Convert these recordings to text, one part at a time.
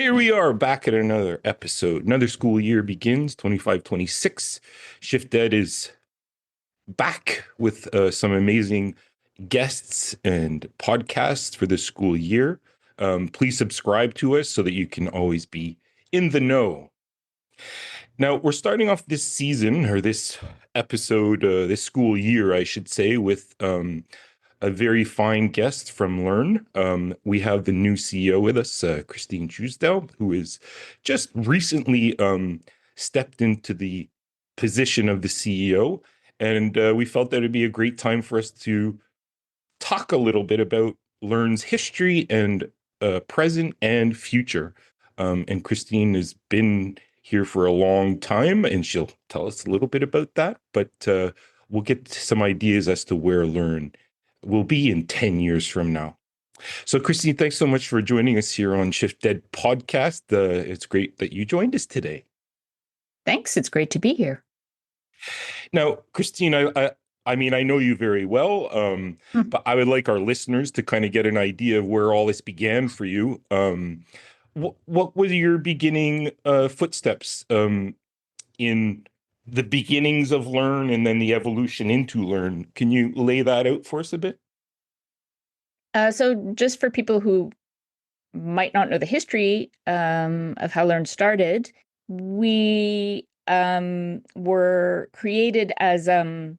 Here we are back at another episode. Another school year begins, 25-26. ShiftED is back with some amazing guests and podcasts for this school year. Please subscribe to us so that you can always be in the know. Now, we're starting off this season, or this episode, this school year, I should say, with a very fine guest from Learn. We have the new CEO with us, Christine Truesdale, who is just recently stepped into the position of the CEO. And we felt that it'd be a great time for us to talk a little bit about Learn's history and present and future. And Christine has been here for a long time, and she'll tell us a little bit about that. But we'll get some ideas as to where Learn will be in 10 years from now. So, Christine, thanks so much for joining us here on ShiftED podcast. It's great that you joined us today. Thanks. It's great to be here. Now, Christine, I mean, I know you very well, but I would like our listeners to kind of get an idea of where all this began for you. What were your beginning footsteps in the beginnings of Learn and then the evolution into Learn? Can you lay that out for us a bit? So just for people who might not know the history of how Learn started, we were created as a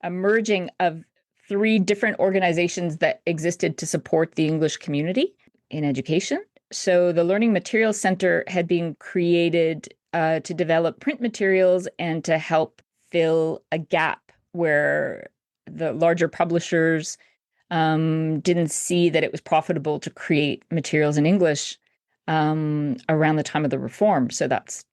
merging of three different organizations that existed to support the English community in education. So the Learning Materials Center had been created to develop print materials and to help fill a gap where the larger publishers didn't see that it was profitable to create materials in English around the time of the reform. So that's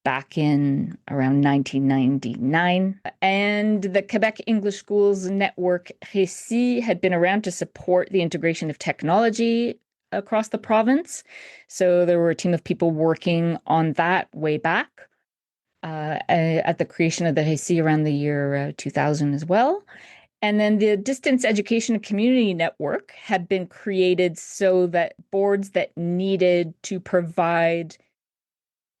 back in around 1999. And the Quebec English Schools Network-RECIT had been around to support the integration of technology across the province. So there were a team of people working on that way back at the creation of the RECIT around the year 2000 as well. And then the Distance Education and Community Network had been created so that boards that needed to provide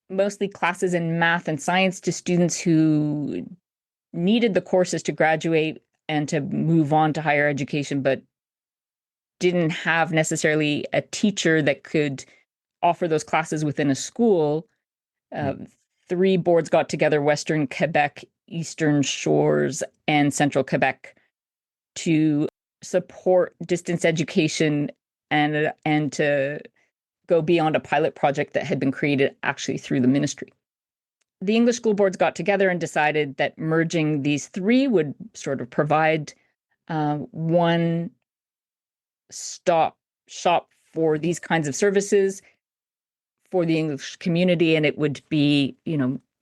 mostly classes in math and science to students who needed the courses to graduate and to move on to higher education, but didn't have necessarily a teacher that could offer those classes within a school. Three boards got together, Western Quebec, Eastern Shores, and Central Quebec, to support distance education and to go beyond a pilot project that had been created actually through the ministry. The English school boards got together and decided that merging these three would sort of provide one stop shop for these kinds of services for the English community, and it would be,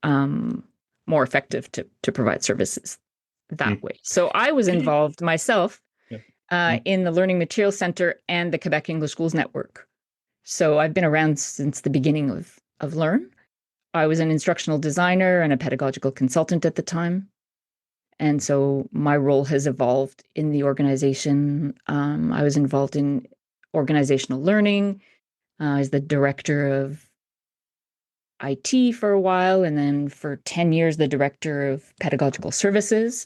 more effective to provide services that way. So I was involved myself in the Learning Materials Center and the Quebec English Schools Network. So I've been around since the beginning of Learn. I was an instructional designer and a pedagogical consultant at the time. And so my role has evolved in the organization. I was involved in organizational learning. I was the director of IT for a while, and then for 10 years, the director of pedagogical services.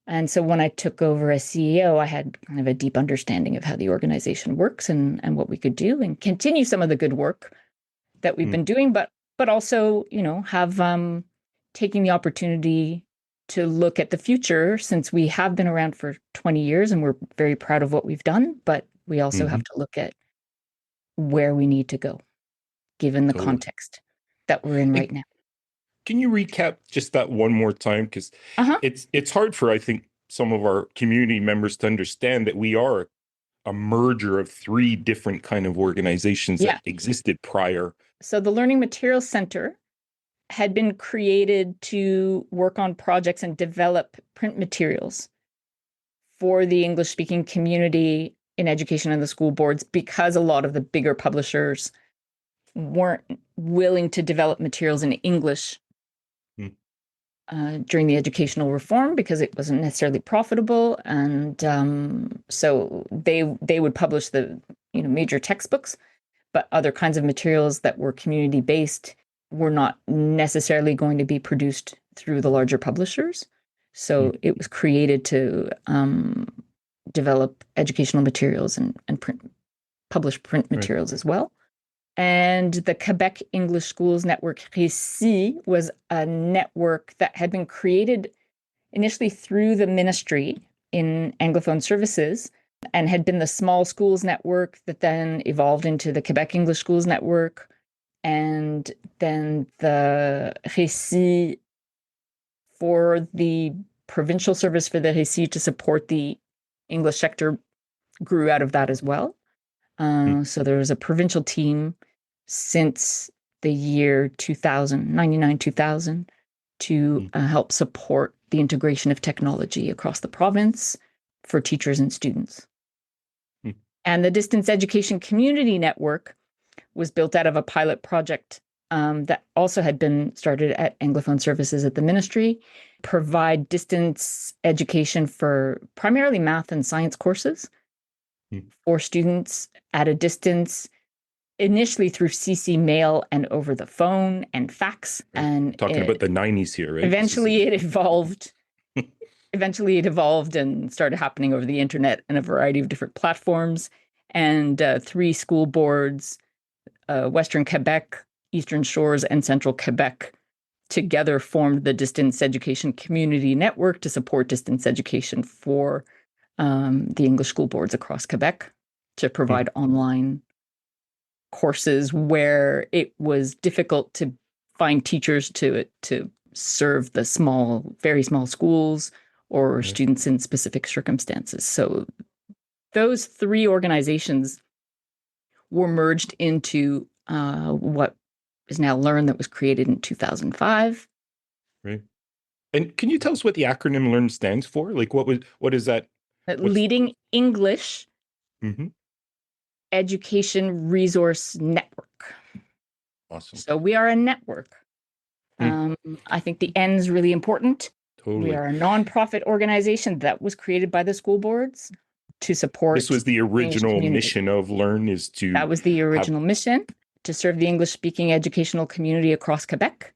And so when I took over as CEO, I had kind of a deep understanding of how the organization works and what we could do and continue some of the good work that we've been doing, but also, have taking the opportunity to look at the future, since we have been around for 20 years and we're very proud of what we've done, but we also have to look at where we need to go, given the context that we're in right now. Can you recap just that one more time? Because it's hard for, I think, some of our community members to understand that we are a merger of three different kind of organizations that existed prior. So the Learning Materials Center had been created to work on projects and develop print materials for the English-speaking community in education and the school boards, because a lot of the bigger publishers weren't willing to develop materials in English during the educational reform, because it wasn't necessarily profitable. And so they would publish the major textbooks, but other kinds of materials that were community-based were not necessarily going to be produced through the larger publishers. So it was created to develop educational materials and publish print materials as well. And the Quebec English Schools Network-RECIT was a network that had been created initially through the ministry in Anglophone services and had been the small schools network that then evolved into the Quebec English Schools Network, and then the RECIT for the provincial service for the RECIT to support the English sector grew out of that as well. So there was a provincial team since the year 2000, 2000, to help support the integration of technology across the province for teachers and students. And the Distance Education Community Network was built out of a pilot project that also had been started at Anglophone Services at the ministry, provide distance education for primarily math and science courses for students at a distance, initially through CC mail and over the phone and fax. And talking about the 90s here, right? Eventually it evolved. Eventually it evolved and started happening over the internet and a variety of different platforms. And 3 school boards, Western Quebec, Eastern Shores, and Central Quebec, together formed the Distance Education Community Network to support distance education for the English school boards across Quebec, to provide online courses where it was difficult to find teachers to serve the small, very small schools or students in specific circumstances. So those 3 organizations were merged into what is now Learn, that was created in 2005. Right. And can you tell us what the acronym LEARN stands for? Like, what is that? Leading English Education Resource Network. Awesome. So we are a network. I think the N is really important. Totally. We are a nonprofit organization that was created by the school boards to support. This was the original mission of Learn, is to. That was the original mission, to serve the English-speaking educational community across Quebec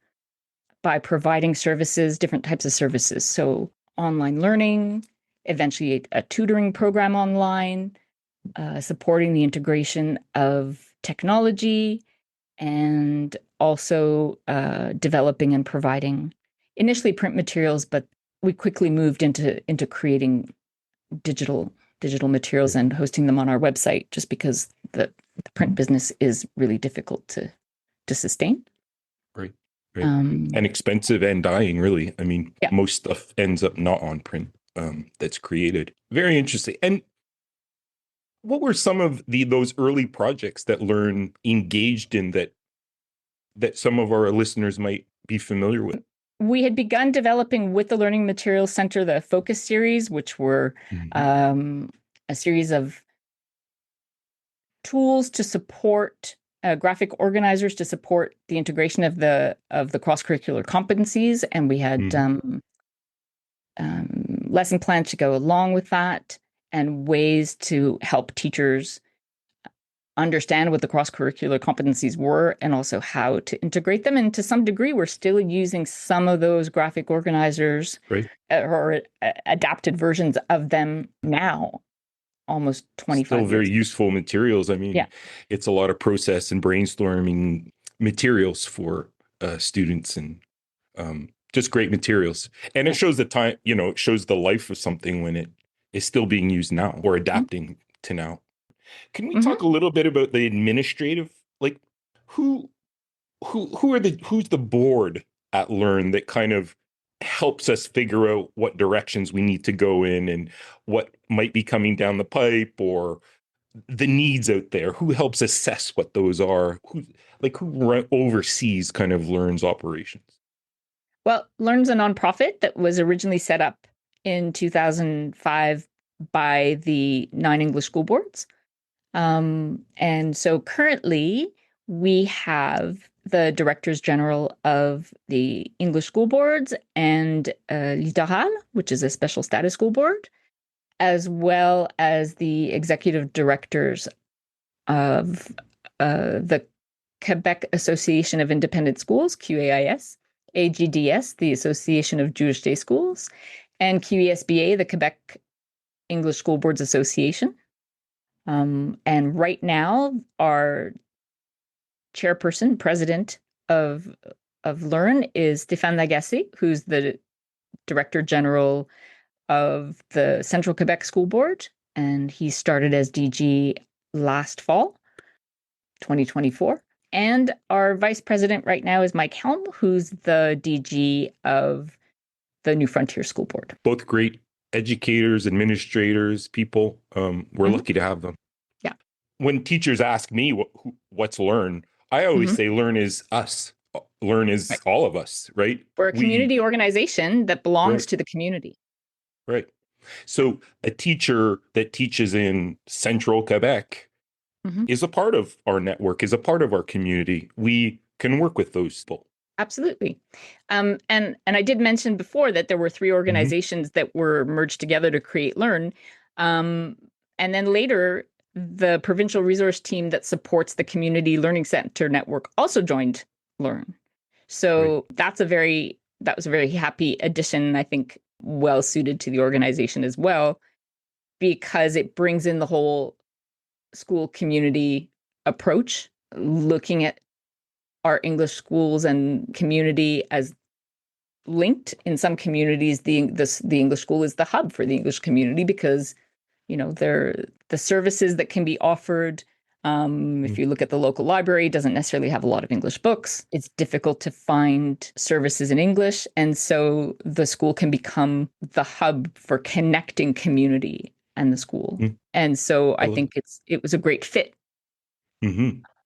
by providing services, different types of services. So online learning, eventually a tutoring program online, supporting the integration of technology, and also developing and providing initially print materials, but we quickly moved into creating digital materials and hosting them on our website, just because the print business is really difficult to sustain. Right. And expensive and dying, really. I mean, most stuff ends up not on print that's created. Very interesting. And what were some of those early projects that Learn engaged in that some of our listeners might be familiar with? We had begun developing with the Learning Materials Center the Focus series, which were a series of tools to support graphic organizers to support the integration of the cross-curricular competencies, and we had lesson plans to go along with that, and ways to help teachers understand what the cross-curricular competencies were and also how to integrate them. And to some degree, we're still using some of those graphic organizers or adapted versions of them now, almost 25 Still years. Very useful materials. I mean, it's a lot of process and brainstorming materials for students, and just great materials. And it shows the time, it shows the life of something when it is still being used now or adapting to now. Can we talk a little bit about the administrative, like who's the board at Learn that kind of helps us figure out what directions we need to go in and what might be coming down the pipe, or the needs out there? Who helps assess what those are? Who oversees kind of Learn's operations? Well, Learn's a nonprofit that was originally set up in 2005 by the 9 English school boards. And so currently we have the Directors General of the English school boards and Littoral, which is a special status school board, as well as the executive directors of the Quebec Association of Independent Schools, QAIS, AGDS, the Association of Jewish Day Schools, and QESBA, the Quebec English School Boards Association. And right now, our chairperson, president of Learn is Stéphane Lagacé, who's the Director General of the Central Quebec School Board, and he started as DG last fall, 2024. And our vice president right now is Mike Helm, who's the DG of the New Frontier School Board. Both great educators, administrators, people. We're lucky to have them. Yeah. When teachers ask me what's Learn, I always say Learn is us. Learn is all of us, right? We're a community organization that belongs to the community. Right. So a teacher that teaches in Central Quebec is a part of our network, is a part of our community. We can work with those people. Absolutely. And I did mention before that there were 3 organizations that were merged together to create Learn. And then later, the provincial resource team that supports the Community Learning Center Network also joined Learn. So that was a very happy addition, I think, well suited to the organization as well, because it brings in the whole school community approach, looking at our English schools and community as linked. In some communities, the English school is the hub for the English community because, the services that can be offered. If you look at the local library, it doesn't necessarily have a lot of English books. It's difficult to find services in English. And so the school can become the hub for connecting community and the school. And so I think it was a great fit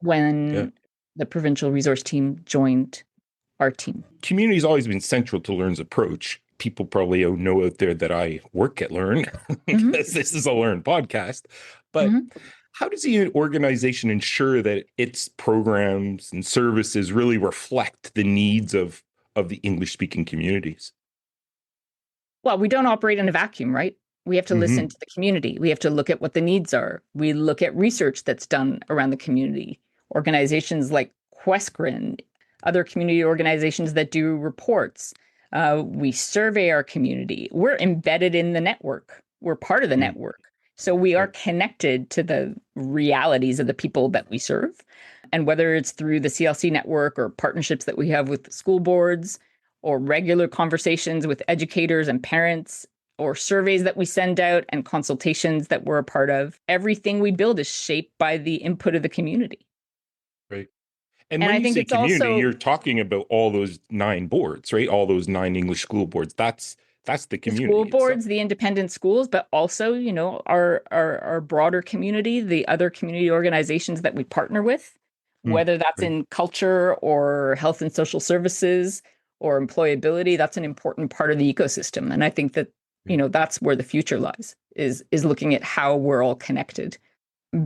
when the provincial resource team joined our team. Community's always been central to Learn's approach. People probably know out there that I work at Learn because this is a Learn podcast. But how does the organization ensure that its programs and services really reflect the needs of the English-speaking communities? Well, we don't operate in a vacuum, right? We have to listen to the community. We have to look at what the needs are. We look at research that's done around the community. Organizations like Questgrin, other community organizations that do reports. We survey our community. We're embedded in the network. We're part of the network. So we are connected to the realities of the people that we serve. And whether it's through the CLC network or partnerships that we have with school boards or regular conversations with educators and parents or surveys that we send out and consultations that we're a part of, everything we build is shaped by the input of the community. Right. And when you say community, you're talking about all those 9 boards, right? All those 9 English school boards. That's the community. The school boards, the independent schools, but also, our broader community, the other community organizations that we partner with, whether that's in culture or health and social services or employability, that's an important part of the ecosystem. And I think that, that's where the future lies, is looking at how we're all connected,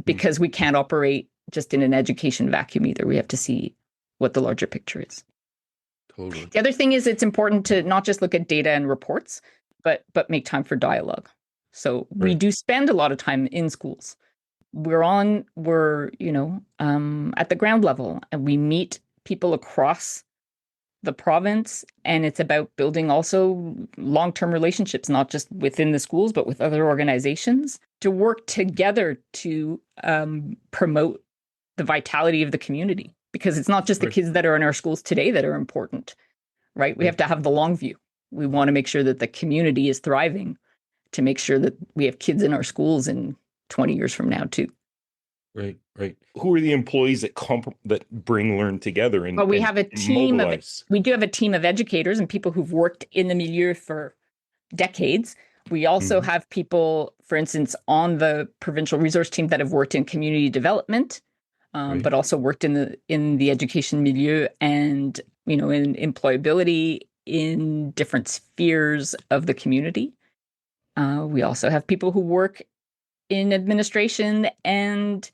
because we can't operate just in an education vacuum either. We have to see what the larger picture is. Totally. The other thing is it's important to not just look at data and reports, but make time for dialogue. So we do spend a lot of time in schools. We're at the ground level, and we meet people across the province, and it's about building also long-term relationships, not just within the schools, but with other organizations to work together to promote the vitality of the community. Because it's not just the kids that are in our schools today that are important, right? We have to have the long view. We want to make sure that the community is thriving, to make sure that we have kids in our schools in 20 years from now too. Right. Who are the employees that bring Learn together? Well, we have a team we do have a team of educators and people who've worked in the milieu for decades. We also have people, for instance, on the provincial resource team that have worked in community development, but also worked in the education milieu and, in employability in different spheres of the community. We also have people who work in administration and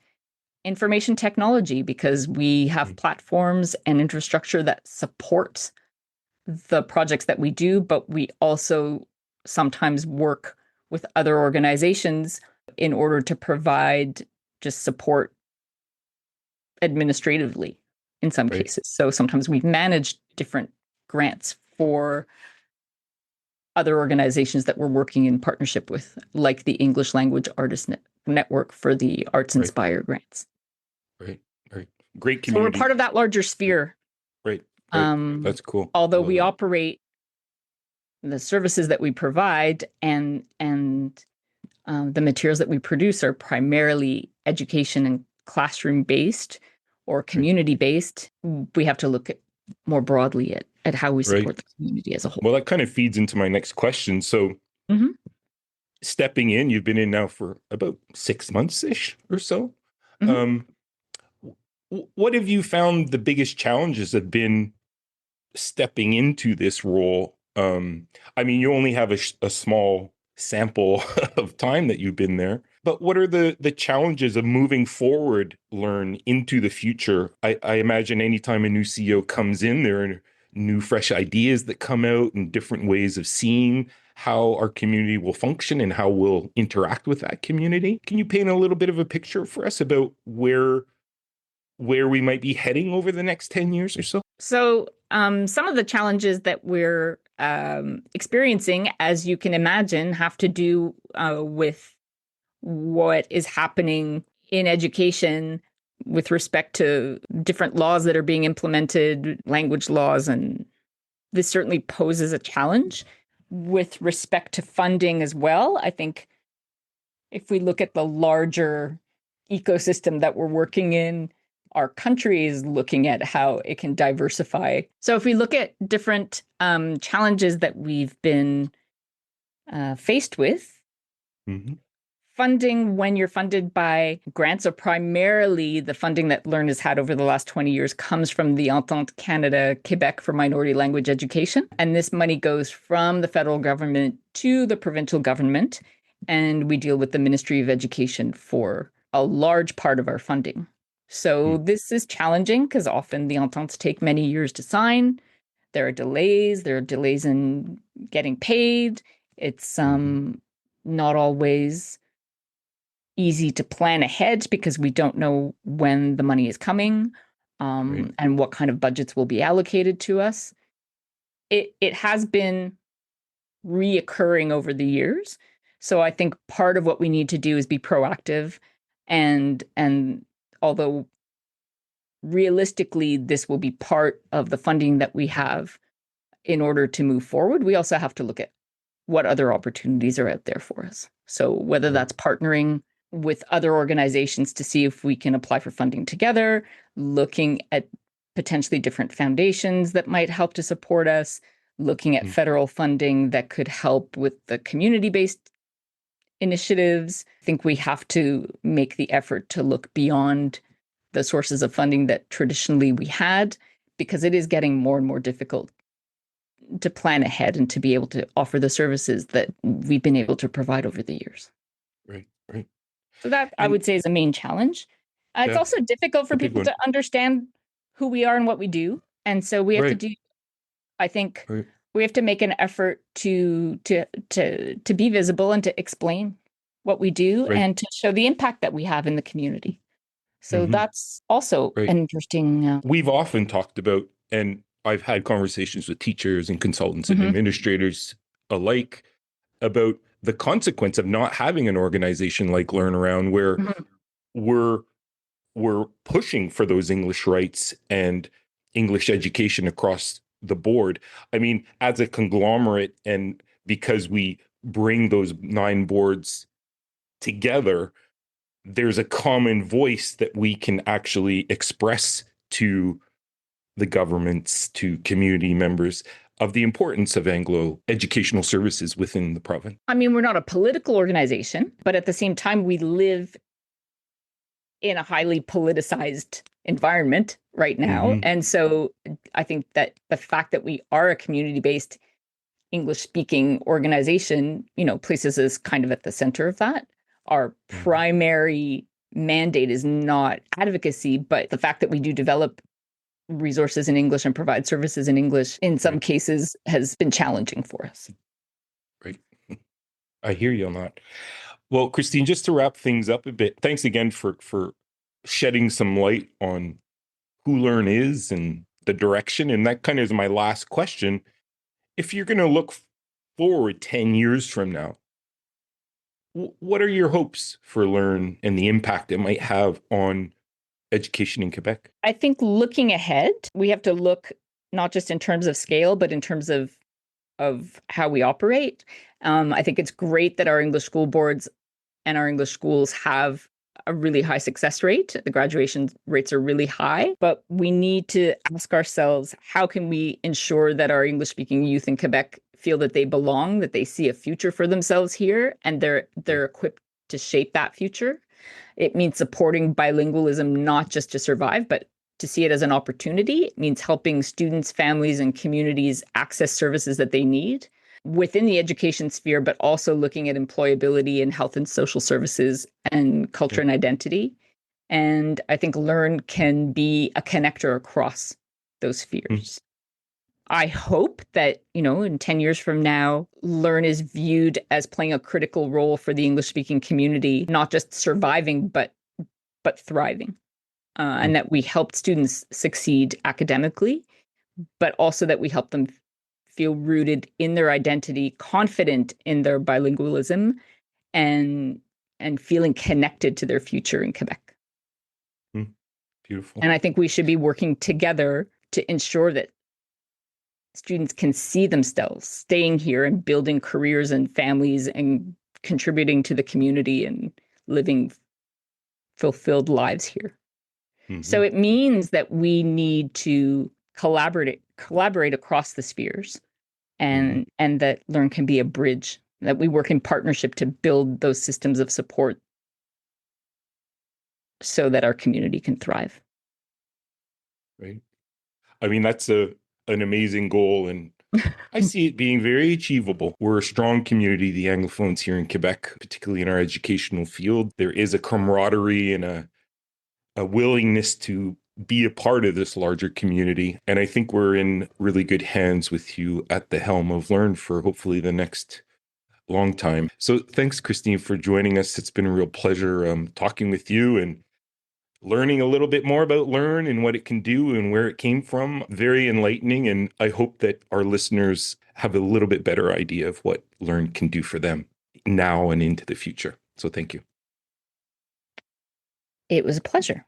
information technology, because we have platforms and infrastructure that supports the projects that we do, but we also sometimes work with other organizations in order to provide just support administratively in some Right. cases. So sometimes we've managed different grants for other organizations that we're working in partnership with, like the English Language Artist Network for the Arts Right. Inspire grants. Right. Right. Great So we're community. part of that larger sphere. Right. Right. That's cool. Although Love we that. operate the services that we provide and the materials that we produce are primarily education and classroom based or community based. We have to look at more broadly at how we Right. support the community as a whole. Well, that kind of feeds into my next question. So, Mhm. stepping in, you've been in now for about 6 months-ish or so. Mhm. Um, what have you found the biggest challenges have been stepping into this role? I mean, you only have a small sample of time that you've been there, but what are the challenges of moving forward, learn into the future? I imagine anytime a new CEO comes in, there are new, fresh ideas that come out and different ways of seeing how our community will function and how we'll interact with that community. Can you paint a little bit of a picture for us about where we might be heading over the next 10 years or so? So, some of the challenges that we're experiencing, as you can imagine, have to do with what is happening in education with respect to different laws that are being implemented, language laws, and this certainly poses a challenge with respect to funding as well. I think if we look at the larger ecosystem that we're working in, our country is looking at how it can diversify. So if we look at different challenges that we've been faced with, Mm-hmm. funding when you're funded by grants, or primarily the funding that Learn has had over the last 20 years comes from the Entente Canada Quebec for minority language education. And this money goes from the federal government to the provincial government. And we deal with the Ministry of Education for a large part of our funding. So this is challenging because often the ententes take many years to sign. There are delays. There are delays in getting paid. It's not always easy to plan ahead because we don't know when the money is coming Right. and what kind of budgets will be allocated to us. It has been reoccurring over the years. So I think part of what we need to do is be proactive and although realistically this will be part of the funding that we have in order to move forward, we also have to look at what other opportunities are out there for us. So whether Right. that's partnering with other organizations to see if we can apply for funding together, looking at potentially different foundations that might help to support us, looking at federal funding that could help with the community-based initiatives. I think we have to make the effort to look beyond the sources of funding that traditionally we had, because it is getting more and more difficult to plan ahead and to be able to offer the services that we've been able to provide over the years. Right. Right. So that I And would say is a main challenge. It's yeah, also difficult for a big people one. to understand who we are and what we do. And so we have to Right. do, I think Right. we have to make an effort to be visible and to explain what we do Right. and to show the impact that we have in the community. So Mm-hmm. that's also Right. an interesting We've often talked about, and I've had conversations with teachers and consultants and Mhm. administrators alike about the consequence of not having an organization like Learn Around, where Mhm. we're we're pushing for those English rights and English education across the board. I mean, as a conglomerate, and because we bring those 9 boards together, there's a common voice that we can actually express to the governments, to community members, of the importance of Anglo educational services within the province. I mean, we're not a political organization, but at the same time, we live in a highly politicized environment right now. Mm-hmm. And so I think that the fact that we are a community-based English speaking organization, places us kind of at the center of that. Our Mm-hmm. primary mandate is not advocacy, but the fact that we do develop resources in English and provide services in English in some Right. cases has been challenging for us. Right. I hear you on that. Well, Christine, just to wrap things up a bit, thanks again for shedding some light on who Learn is and the direction. And that kind of is my last question. If you're going to look forward 10 years from now, what are your hopes for Learn and the impact it might have on education in Quebec? I think looking ahead, we have to look not just in terms of scale, but in terms of how we operate. I think it's great that our English school boards and our English schools have a really high success rate. The graduation rates are really high, but we need to ask ourselves, how can we ensure that our English-speaking youth in Quebec feel that they belong, that they see a future for themselves here, and they're equipped to shape that future? It means supporting bilingualism, not just to survive, but to see it as an opportunity. It means helping students, families, and communities access services that they need within the education sphere, but also looking at employability and health and social services and culture and identity. And I think Learn can be a connector across those spheres. I hope that, in 10 years from now, Learn is viewed as playing a critical role for the English-speaking community, not just surviving, but thriving. And that we helped students succeed academically, but also that we help them feel rooted in their identity, confident in their bilingualism, and feeling connected to their future in Quebec. Beautiful. And I think we should be working together to ensure that students can see themselves staying here and building careers and families and contributing to the community and living fulfilled lives here. So it means that we need to collaborate across the spheres, and that Learn can be a bridge, that we work in partnership to build those systems of support so that our community can thrive. Right. I mean, that's an amazing goal, and I see it being very achievable. We're a strong community, the Anglophones here in Quebec, particularly in our educational field. There is a camaraderie and a willingness to be a part of this larger community. And I think we're in really good hands with you at the helm of Learn for hopefully the next long time. So thanks, Christine, for joining us. It's been a real pleasure talking with you and learning a little bit more about Learn and what it can do and where it came from. Very enlightening. And I hope that our listeners have a little bit better idea of what Learn can do for them now and into the future. So thank you. It was a pleasure.